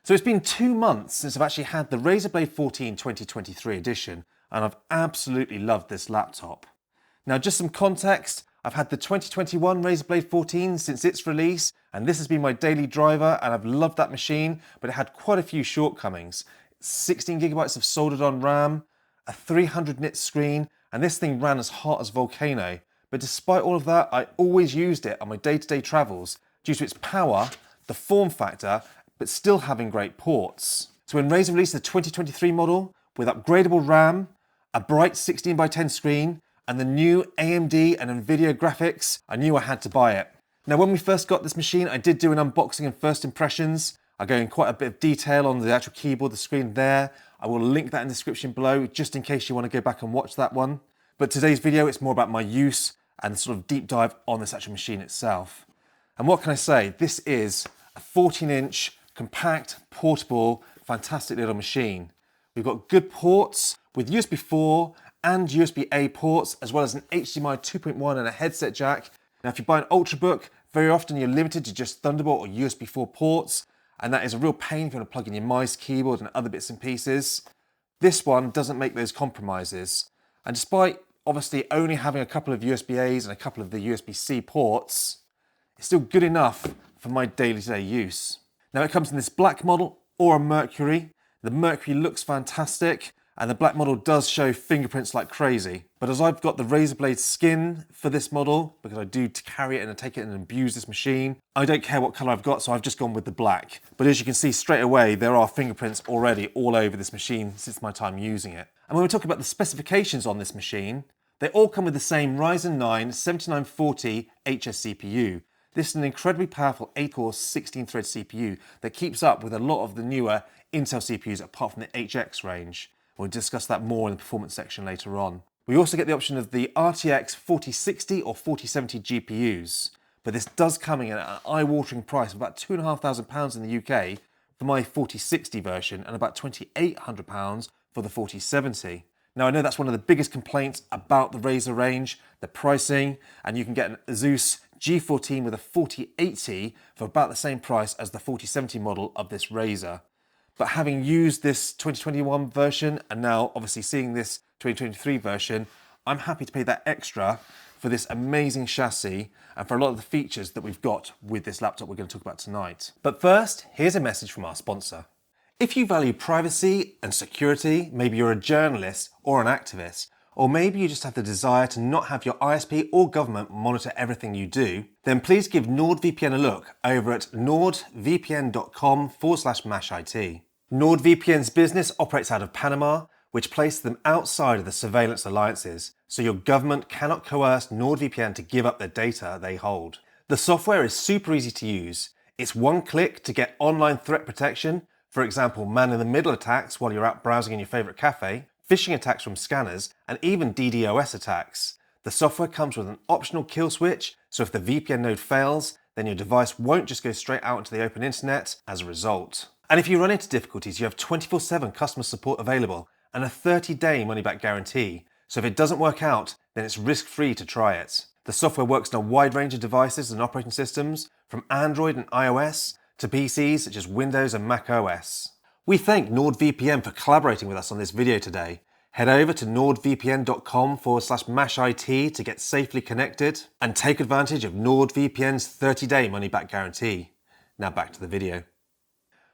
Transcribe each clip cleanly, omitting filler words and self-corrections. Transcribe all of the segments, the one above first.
So it's been 2 months since I've actually had the Razer Blade 14 2023 edition, and I've absolutely loved this laptop. Now, just some context, I've had the 2021 Razer Blade 14 since its release, and this has been my daily driver, and I've loved that machine, but it had quite a few shortcomings. 16 gigabytes of soldered on RAM, a 300 nit screen, and this thing ran as hot as Volcano. But despite all of that, I always used it on my day-to-day travels due to its power, the form factor, but still having great ports. So when Razer released the 2023 model with upgradable RAM, a bright 16:10 screen, and the new AMD and Nvidia graphics, I knew I had to buy it. Now, when we first got this machine, I did do an unboxing and first impressions. I go in quite a bit of detail on the actual keyboard, the screen there. I will link that in the description below, just in case you want to go back and watch that one. But today's video, it's more about my use and sort of deep dive on this actual machine itself. And what can I say? This is a 14-inch, compact, portable, fantastic little machine. We've got good ports with USB 4 and USB-A ports, as well as an HDMI 2.1 and a headset jack. Now, if you buy an Ultrabook, very often you're limited to just Thunderbolt or USB 4 ports, and that is a real pain if you want to plug in your mice, keyboard, and other bits and pieces. This one doesn't make those compromises. And despite obviously only having a couple of USB-As and a couple of the USB-C ports, it's still good enough for my day-to-day use. Now, it comes in this black model or a Mercury. The Mercury looks fantastic, and the black model does show fingerprints like crazy. But as I've got the Razer Blade skin for this model, because I do carry it and take it and abuse this machine, I don't care what color I've got, so I've just gone with the black. But as you can see straight away, there are fingerprints already all over this machine since my time using it. And when we talk about the specifications on this machine, they all come with the same Ryzen 9 7940 HS CPU. This is an incredibly powerful 8-core 16-thread CPU that keeps up with a lot of the newer Intel CPUs apart from the HX range. We'll discuss that more in the performance section later on. We also get the option of the RTX 4060 or 4070 GPUs, but this does come in at an eye-watering price of about £2,500 in the UK for my 4060 version and about £2,800 for the 4070. Now, I know that's one of the biggest complaints about the Razer range, the pricing, and you can get an Asus G14 with a 4080 for about the same price as the 4070 model of this Razer. But having used this 2021 version and now obviously seeing this 2023 version, I'm happy to pay that extra for this amazing chassis and for a lot of the features that we've got with this laptop we're going to talk about tonight. But first, here's a message from our sponsor. If you value privacy and security, maybe you're a journalist or an activist, or maybe you just have the desire to not have your ISP or government monitor everything you do, then please give NordVPN a look over at nordvpn.com/mashit. NordVPN's business operates out of Panama, which places them outside of the surveillance alliances, so your government cannot coerce NordVPN to give up the data they hold. The software is super easy to use. It's one click to get online threat protection, for example, man-in-the-middle attacks while you're out browsing in your favourite cafe, phishing attacks from scanners, and even DDoS attacks. The software comes with an optional kill switch, so if the VPN node fails, then your device won't just go straight out into the open internet as a result. And if you run into difficulties, you have 24/7 customer support available and a 30-day money-back guarantee. So if it doesn't work out, then it's risk-free to try it. The software works on a wide range of devices and operating systems, from Android and iOS to PCs such as Windows and Mac OS. We thank NordVPN for collaborating with us on this video today. Head over to nordvpn.com/mashit to get safely connected and take advantage of NordVPN's 30-day money-back guarantee. Now back to the video.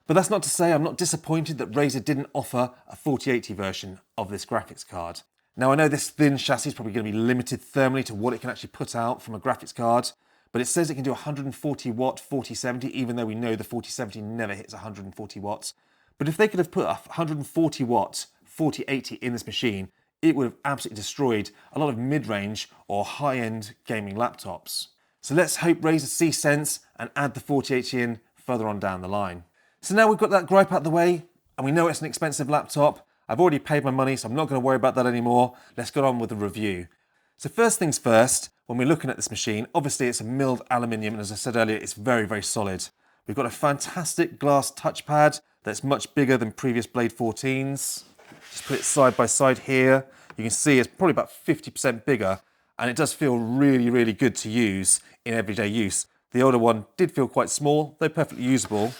But that's not to say I'm not disappointed that Razer didn't offer a 4080 version of this graphics card. Now, I know this thin chassis is probably going to be limited thermally to what it can actually put out from a graphics card, but it says it can do 140 watt 4070, even though we know the 4070 never hits 140 watts. But if they could have put a 140 watt 4080 in this machine, it would have absolutely destroyed a lot of mid-range or high-end gaming laptops. So let's hope Razer see sense and add the 4080 in further on down the line. So now we've got that gripe out of the way, and we know it's an expensive laptop. I've already paid my money, so I'm not going to worry about that anymore. Let's get on with the review. So first things first, when we're looking at this machine, obviously it's a milled aluminium, and as I said earlier, it's very, very solid. We've got a fantastic glass touchpad that's much bigger than previous Blade 14s. Just put it side by side here. You can see it's probably about 50% bigger, and it does feel really, really good to use in everyday use. The older one did feel quite small, though perfectly usable.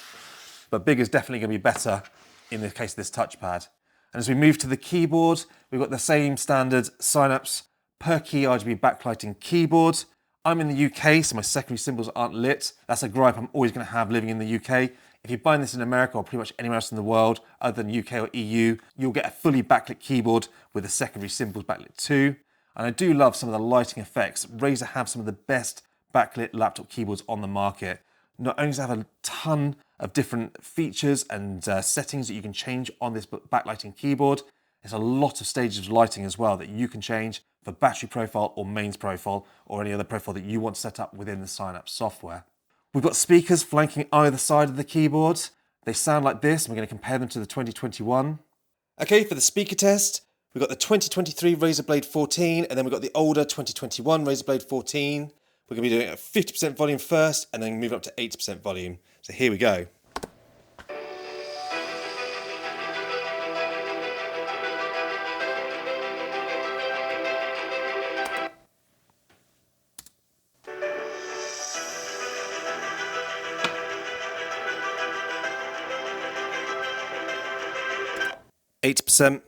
but bigger is definitely going to be better in the case of this touchpad. And as we move to the keyboard, we've got the same standard Synapse per key RGB backlighting keyboard. I'm in the UK, so my secondary symbols aren't lit. That's a gripe I'm always going to have living in the UK. If you're buying this in America or pretty much anywhere else in the world other than UK or EU, you'll get a fully backlit keyboard with the secondary symbols backlit too. And I do love some of the lighting effects. Razer have some of the best backlit laptop keyboards on the market. Not only does it have a ton of different features and settings that you can change on this backlighting keyboard, there's a lot of stages of lighting as well that you can change for battery profile or mains profile or any other profile that you want to set up within the Synapse software. We've got speakers flanking either side of the keyboard. They sound like this, and we're going to compare them to the 2021. Okay, for the speaker test, we've got the 2023 Razer Blade 14, and then we've got the older 2021 Razer Blade 14. We're going to be doing it at 50% volume first, and then move up to 80% volume. So here we go. %.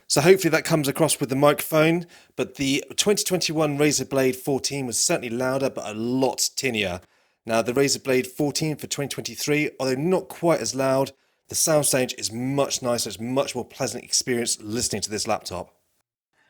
So hopefully that comes across with the microphone, but the 2021 Razer Blade 14 was certainly louder, but a lot tinnier. Now the Razer Blade 14 for 2023, although not quite as loud, the soundstage is much nicer, it's much more pleasant experience listening to this laptop.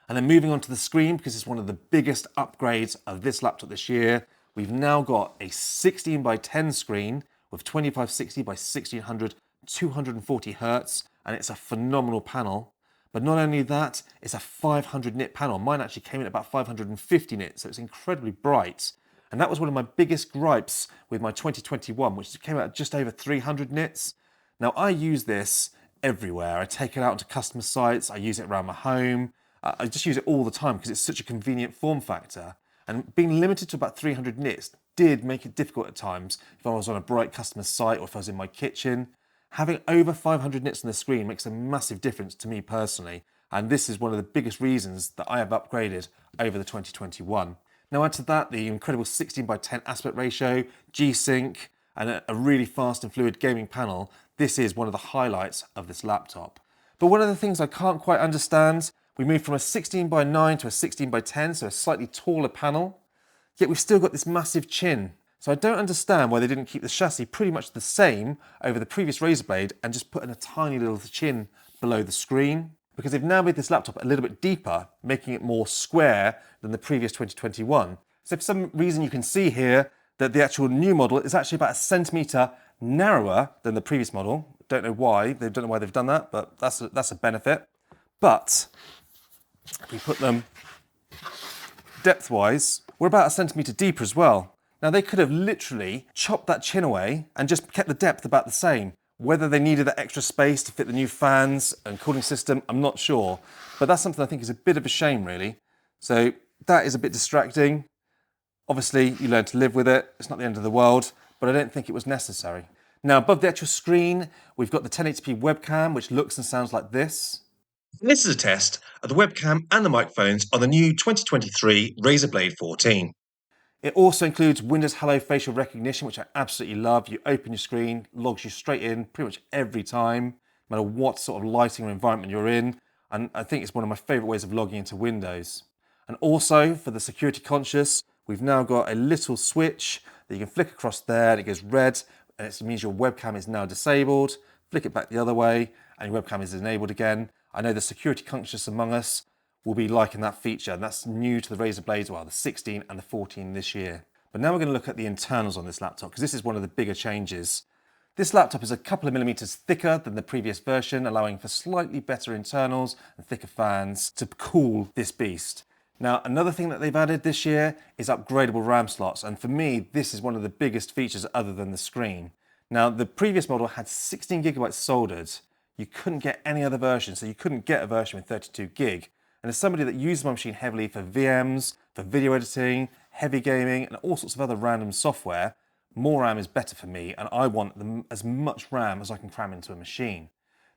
And then moving on to the screen, because it's one of the biggest upgrades of this laptop this year, we've now got a 16:10 screen with 2560 by 1600, 240 Hz, and it's a phenomenal panel. But not only that, it's a 500 nit panel. Mine actually came in at about 550 nits, so it's incredibly bright. And that was one of my biggest gripes with my 2021, which came out at just over 300 nits. Now I use this everywhere. I take it out onto customer sites, I use it around my home. I just use it all the time because it's such a convenient form factor. And being limited to about 300 nits did make it difficult at times if I was on a bright customer site or if I was in my kitchen. Having over 500 nits on the screen makes a massive difference to me personally, and this is one of the biggest reasons that I have upgraded over the 2021. Now add to that the incredible 16:10 aspect ratio, G-Sync, and a really fast and fluid gaming panel. This is one of the highlights of this laptop. But one of the things I can't quite understand, we moved from a 16:9 to a 16:10, so a slightly taller panel, yet we've still got this massive chin. So I don't understand why they didn't keep the chassis pretty much the same over the previous Razer Blade and just put in a tiny little chin below the screen. Because they've now made this laptop a little bit deeper, making it more square than the previous 2021. So for some reason you can see here that the actual new model is actually about 1 centimetre narrower than the previous model. Don't know why they've done that, but that's a benefit. But if we put them depth-wise, we're about 1 centimetre deeper as well. Now they could have literally chopped that chin away and just kept the depth about the same. Whether they needed that extra space to fit the new fans and cooling system, I'm not sure. But that's something I think is a bit of a shame really. So that is a bit distracting. Obviously you learn to live with it, it's not the end of the world, but I don't think it was necessary. Now above the actual screen, we've got the 1080p webcam, which looks and sounds like this. This is a test of the webcam and the microphones on the new 2023 Razer Blade 14. It also includes Windows Hello facial recognition, which I absolutely love. You open your screen, logs you straight in pretty much every time, no matter what sort of lighting or environment you're in. And I think it's one of my favorite ways of logging into Windows. And also for the security conscious, we've now got a little switch that you can flick across there and it goes red, and it means your webcam is now disabled. Flick it back the other way and your webcam is enabled again. I know the security conscious among us will be liking that feature, and that's new to the Razer Blades, well, the 16 and the 14 this year. But now we're going to look at the internals on this laptop, because this is one of the bigger changes. This laptop is a couple of millimeters thicker than the previous version, allowing for slightly better internals and thicker fans to cool this beast. Now, another thing that they've added this year is upgradable RAM slots, and for me, this is one of the biggest features other than the screen. Now, the previous model had 16 gigabytes soldered. You couldn't get any other version, so you couldn't get a version with 32 gig. And as somebody that uses my machine heavily for VMs, for video editing, heavy gaming and all sorts of other random software, more RAM is better for me, and I want as much RAM as I can cram into a machine.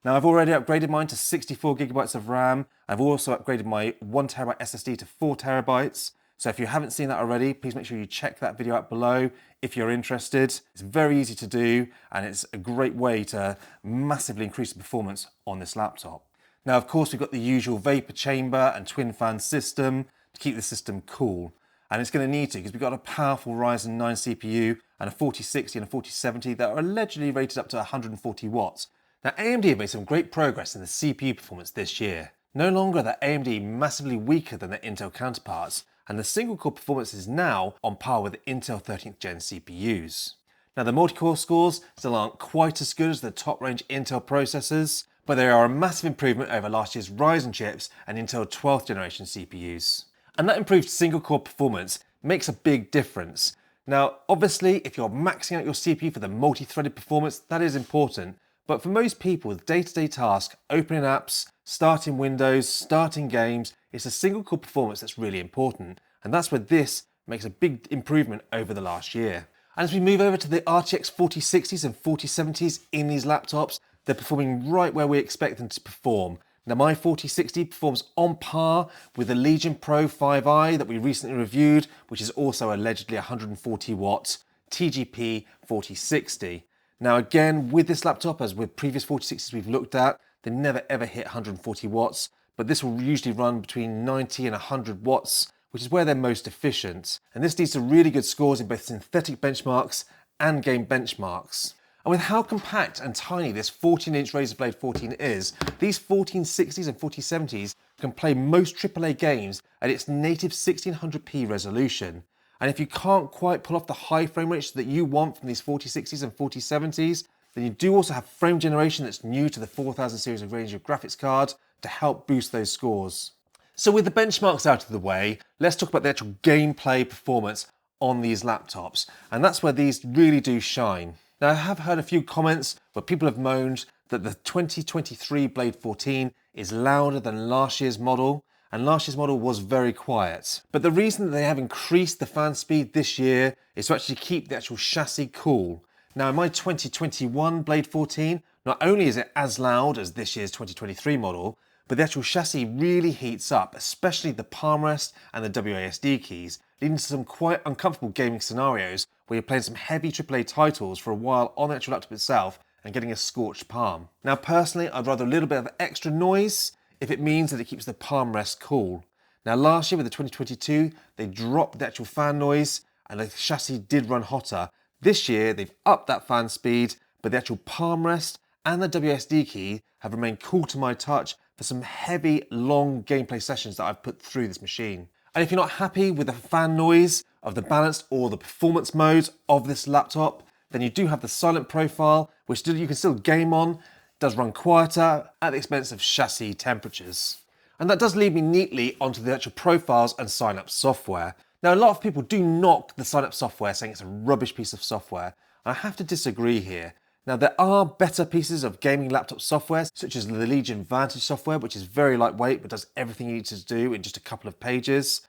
Now, I've already upgraded mine to 64 gigabytes of RAM. I've also upgraded my 1 terabyte SSD to 4 terabytes. So if you haven't seen that already, please make sure you check that video out below if you're interested. It's very easy to do, and it's a great way to massively increase the performance on this laptop. Now, of course, we've got the usual vapor chamber and twin fan system to keep the system cool. And it's going to need to, because we've got a powerful Ryzen 9 CPU and a 4060 and a 4070 that are allegedly rated up to 140 watts. Now, AMD have made some great progress in the CPU performance this year. No longer are the AMD massively weaker than their Intel counterparts, and the single-core performance is now on par with the Intel 13th gen CPUs. Now, the multi-core scores still aren't quite as good as the top-range Intel processors, but they are a massive improvement over last year's Ryzen chips and Intel 12th generation CPUs. And that improved single-core performance makes a big difference. Now, obviously, if you're maxing out your CPU for the multi-threaded performance, that is important. But for most people with day-to-day tasks, opening apps, starting windows, starting games, it's a single-core performance that's really important. And that's where this makes a big improvement over the last year. And as we move over to the RTX 4060s and 4070s in these laptops, they're performing right where we expect them to perform. Now, my 4060 performs on par with the Legion Pro 5i that we recently reviewed, which is also allegedly 140 watts TGP 4060. Now, again, with this laptop, as with previous 4060s we've looked at, they never ever hit 140 watts, but this will usually run between 90 and 100 watts, which is where they're most efficient. And this leads to really good scores in both synthetic benchmarks and game benchmarks. And with how compact and tiny this 14-inch Razer Blade 14 is, these 1460s and 4070s can play most AAA games at its native 1600p resolution. And if you can't quite pull off the high frame rates that you want from these 4060s and 4070s, then you do also have frame generation that's new to the 4000 series of range of graphics cards to help boost those scores. So with the benchmarks out of the way, let's talk about the actual gameplay performance on these laptops. And that's where these really do shine. Now, I have heard a few comments where people have moaned that the 2023 Blade 14 is louder than last year's model, and last year's model was very quiet. But the reason that they have increased the fan speed this year is to actually keep the actual chassis cool. Now, in my 2021 Blade 14, not only is it as loud as this year's 2023 model, but the actual chassis really heats up, especially the palm rest and the WASD keys, leading to some quite uncomfortable gaming scenarios where you're playing some heavy AAA titles for a while on the actual laptop itself and getting a scorched palm. Now, personally, I'd rather a little bit of extra noise if it means that it keeps the palm rest cool. Now, last year with the 2022, they dropped the actual fan noise and the chassis did run hotter. This year, they've upped that fan speed, but the actual palm rest and the WSD key have remained cool to my touch for some heavy, long gameplay sessions that I've put through this machine. And if you're not happy with the fan noise of the balanced or the performance modes of this laptop, then you do have the silent profile, which you can still game on, does run quieter at the expense of chassis temperatures. And that does lead me neatly onto the actual profiles and Synapse Software. Now, a lot of people do knock the Synapse Software, saying it's a rubbish piece of software. I have to disagree here. Now, there are better pieces of gaming laptop software, such as the Legion Vantage software, which is very lightweight, but does everything you need to do in just a couple of pages.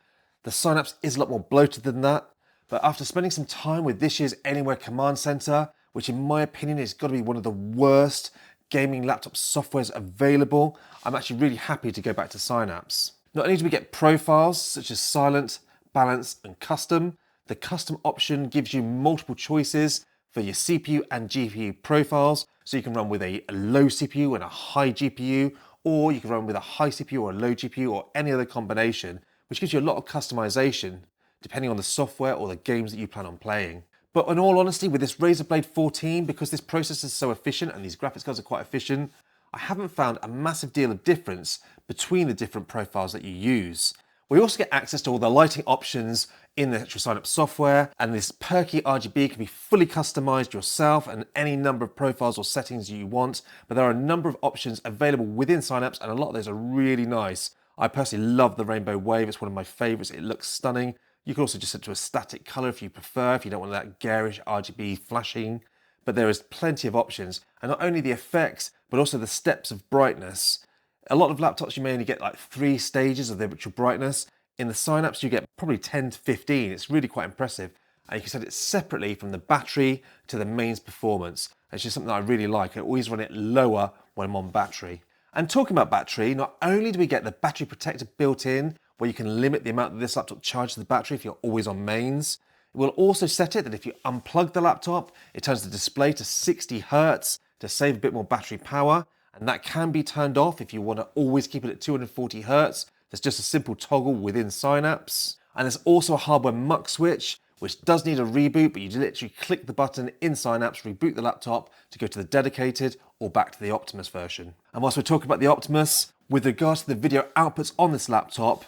The Synapse is a lot more bloated than that, but after spending some time with this year's Anywhere Command Center, which in my opinion has got to be one of the worst gaming laptop softwares available, I'm actually really happy to go back to Synapse. Not only do we get profiles such as silent, balanced, and custom, the custom option gives you multiple choices for your CPU and GPU profiles, so you can run with a low CPU and a high GPU, or you can run with a high CPU or a low GPU or any other combination, which gives you a lot of customization depending on the software or the games that you plan on playing. But in all honesty, with this Razer Blade 14, because this processor is so efficient and these graphics cards are quite efficient, I haven't found a massive deal of difference between the different profiles that you use. We also get access to all the lighting options in the actual Synapse software, and this perky RGB can be fully customized yourself and any number of profiles or settings you want, but there are a number of options available within Synapse, and a lot of those are really nice. I personally love the Rainbow Wave, it's one of my favorites, it looks stunning. You can also just set to a static color if you prefer, if you don't want that garish RGB flashing, but there is plenty of options, and not only the effects, but also the steps of brightness. A lot of laptops you may only get like 3 stages of the actual brightness. In the Synapse, you get probably 10 to 15. It's really quite impressive. And you can set it separately from the battery to the mains performance. It's just something that I really like. I always run it lower when I'm on battery. And talking about battery, not only do we get the battery protector built in, where you can limit the amount that this laptop charges the battery if you're always on mains, it will also set it that if you unplug the laptop, it turns the display to 60 Hertz to save a bit more battery power. And that can be turned off if you want to always keep it at 240 Hertz. There's just a simple toggle within Synapse. And there's also a hardware muck switch, which does need a reboot, but you literally click the button in Synapse, reboot the laptop to go to the dedicated or back to the Optimus version. And whilst we're talking about the Optimus, with regards to the video outputs on this laptop,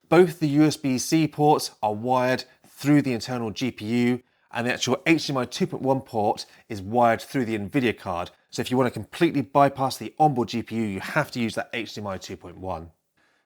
both the USB-C ports are wired through the internal GPU, and the actual HDMI 2.1 port is wired through the NVIDIA card. So if you want to completely bypass the onboard GPU, you have to use that HDMI 2.1.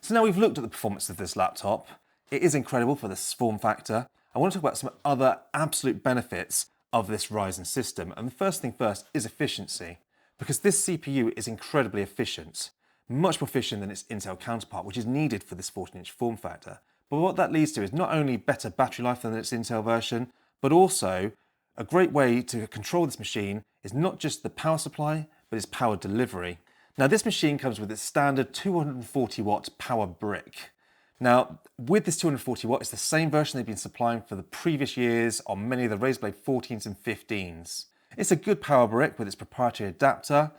So now we've looked at the performance of this laptop. It is incredible for this form factor. I want to talk about some other absolute benefits of this Ryzen system. And the first thing first is efficiency, because this CPU is incredibly efficient, much more efficient than its Intel counterpart, which is needed for this 14-inch form factor. But what that leads to is not only better battery life than its Intel version, but also a great way to control this machine is not just the power supply, but its power delivery. Now this machine comes with its standard 240 watt power brick. Now with this 240 watt, it's the same version they've been supplying for the previous years on many of the Razer Blade 14s and 15s. It's a good power brick with its proprietary adapter,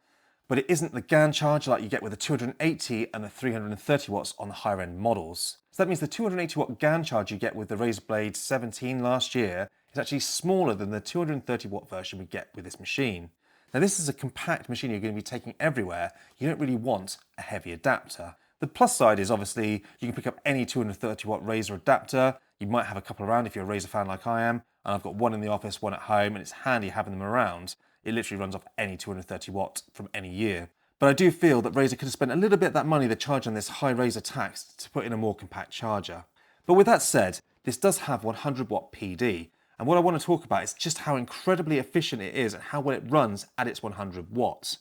but it isn't the GAN charger like you get with the 280 and the 330 watts on the higher end models. So that means the 280 watt GAN charge you get with the Razer Blade 17 last year is actually smaller than the 230 watt version we get with this machine. Now this is a compact machine you're going to be taking everywhere. You don't really want a heavy adapter. The plus side is obviously you can pick up any 230 watt Razer adapter. You might have a couple around if you're a Razer fan like I am, and I've got one in the office, one at home, and it's handy having them around. It literally runs off any 230 watt from any year. But I do feel that Razer could have spent a little bit of that money they're charging this high Razer tax to put in a more compact charger. But with that said, this does have 100 watt PD. And what I want to talk about is just how incredibly efficient it is and how well it runs at its 100 watts.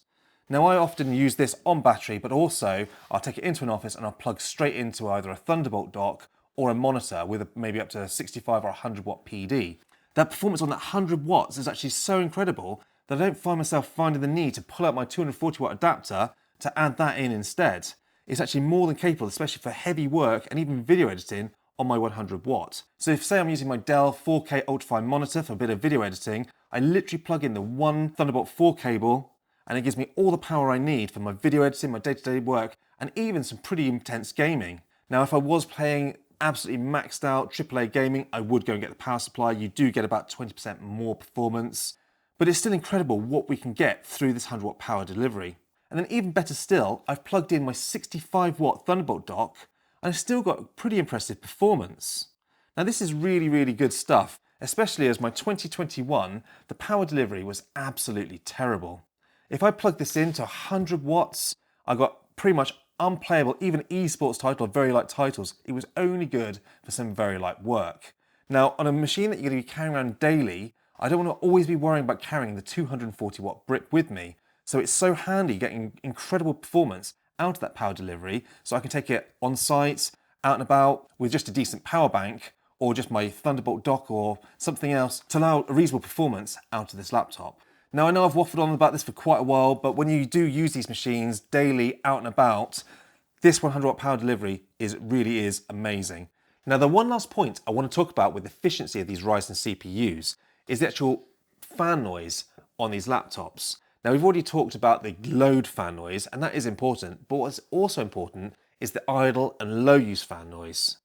Now I often use this on battery, but also I'll take it into an office and I'll plug straight into either a Thunderbolt dock or a monitor with maybe up to 65 or 100 watt PD. That performance on that 100 watts is actually so incredible that I don't find myself finding the need to pull out my 240 watt adapter to add that in instead. It's actually more than capable, especially for heavy work and even video editing on my 100 watt. So if say I'm using my Dell 4K ultrafine monitor for a bit of video editing, I literally plug in the one Thunderbolt 4 cable and it gives me all the power I need for my video editing, my day-to-day work, and even some pretty intense gaming. Now if I was playing absolutely maxed out AAA gaming, I would go and get the power supply. You do get about 20% more performance, but it's still incredible what we can get through this 100 watt power delivery. And then even better still, I've plugged in my 65 watt Thunderbolt dock and I've still got pretty impressive performance. Now this is really, really good stuff, especially as my 2021, the power delivery was absolutely terrible. If I plug this into 100 watts, I got pretty much unplayable, even esports title, very light titles. It was only good for some very light work. Now on a machine that you're going to be carrying around daily, I don't want to always be worrying about carrying the 240 watt brick with me. So it's so handy getting incredible performance out of that power delivery, so I can take it on site, out and about with just a decent power bank or just my Thunderbolt dock or something else to allow a reasonable performance out of this laptop. Now I know I've waffled on about this for quite a while, but when you do use these machines daily out and about, this 100 watt power delivery really is amazing. Now the one last point I want to talk about with the efficiency of these Ryzen CPUs is the actual fan noise on these laptops. Now we've already talked about the load fan noise, and that is important, but what's also important is the idle and low use fan noise.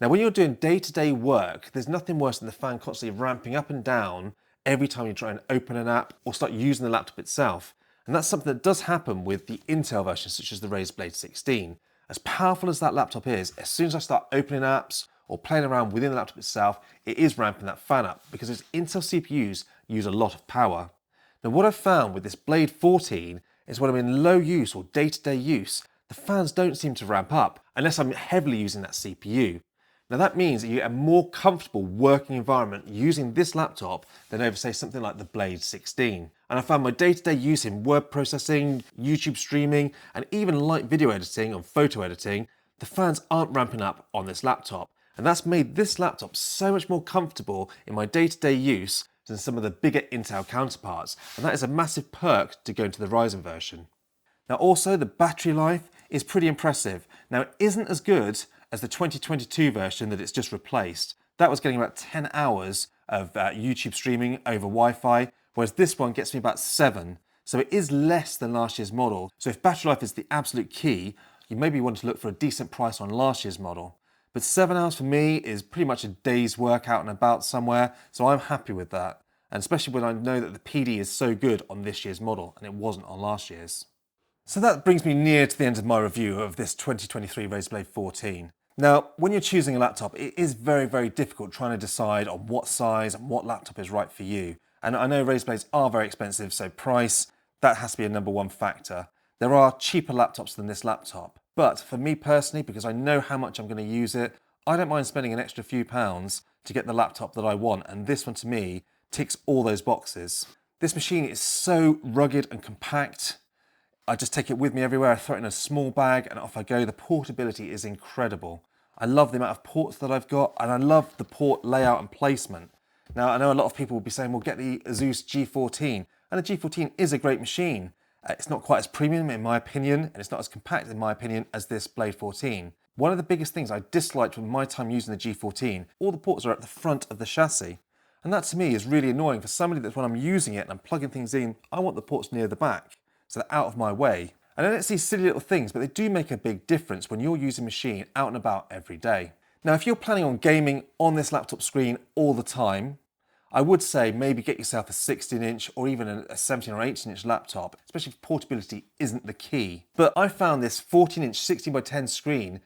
Now when you're doing day-to-day work, there's nothing worse than the fan constantly ramping up and down every time you try and open an app or start using the laptop itself. And that's something that does happen with the Intel versions such as the Razer Blade 16. As powerful as that laptop is, as soon as I start opening apps or playing around within the laptop itself, it is ramping that fan up because those Intel CPUs use a lot of power. Now what I've found with this Blade 14 is when I'm in low use or day-to-day use, the fans don't seem to ramp up unless I'm heavily using that CPU. Now that means that you get a more comfortable working environment using this laptop than over say something like the Blade 16. And I found my day-to-day use in word processing, YouTube streaming, and even light video editing and photo editing, the fans aren't ramping up on this laptop. And that's made this laptop so much more comfortable in my day-to-day use than some of the bigger Intel counterparts, and that is a massive perk to go into the Ryzen version. Now also, the battery life is pretty impressive. Now it isn't as good as the 2022 version that it's just replaced. That was getting about 10 hours of YouTube streaming over Wi-Fi, whereas this one gets me about 7. So it is less than last year's model. So if battery life is the absolute key, you maybe want to look for a decent price on last year's model. But 7 hours for me is pretty much a day's work out and about somewhere, so I'm happy with that. And especially when I know that the PD is so good on this year's model and it wasn't on last year's. So that brings me near to the end of my review of this 2023 Razer Blade 14. Now, when you're choosing a laptop, it is very, very difficult trying to decide on what size and what laptop is right for you. And I know Razer Blades are very expensive, so price, that has to be a #1 factor. There are cheaper laptops than this laptop. But for me personally, because I know how much I'm going to use it, I don't mind spending an extra few pounds to get the laptop that I want. And this one to me ticks all those boxes. This machine is so rugged and compact. I just take it with me everywhere. I throw it in a small bag and off I go. The portability is incredible. I love the amount of ports that I've got, and I love the port layout and placement. Now, I know a lot of people will be saying, well, get the Asus G14. And the G14 is a great machine. It's not quite as premium in my opinion, and it's not as compact in my opinion as this Blade 14. One of the biggest things I disliked from my time using the G14, all the ports are at the front of the chassis. And that to me is really annoying for somebody that when I'm using it and I'm plugging things in, I want the ports near the back, so they're out of my way. And I don't see silly little things, but they do make a big difference when you're using a machine out and about every day. Now, if you're planning on gaming on this laptop screen all the time, I would say maybe get yourself a 16-inch or even a 17 or 18-inch laptop, especially if portability isn't the key. But I found this 14-inch 16x10 screen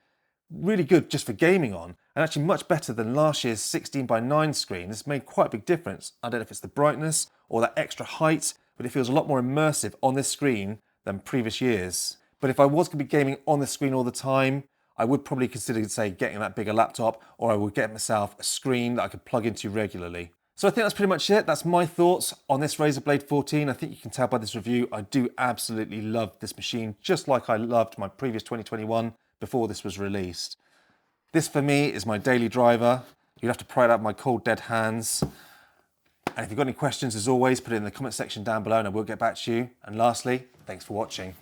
really good just for gaming on, and actually much better than last year's 16x9 screen. This made quite a big difference. I don't know if it's the brightness or that extra height, but it feels a lot more immersive on this screen than previous years. But if I was going to be gaming on the screen all the time, I would probably consider, say, getting that bigger laptop, or I would get myself a screen that I could plug into regularly. So I think that's pretty much it. That's my thoughts on this Razer Blade 14. I think you can tell by this review, I do absolutely love this machine, just like I loved my previous 2021 before this was released. This for me is my daily driver. You'd have to pry it out of my cold dead hands. And if you've got any questions, as always, put it in the comment section down below and I will get back to you. And lastly, thanks for watching.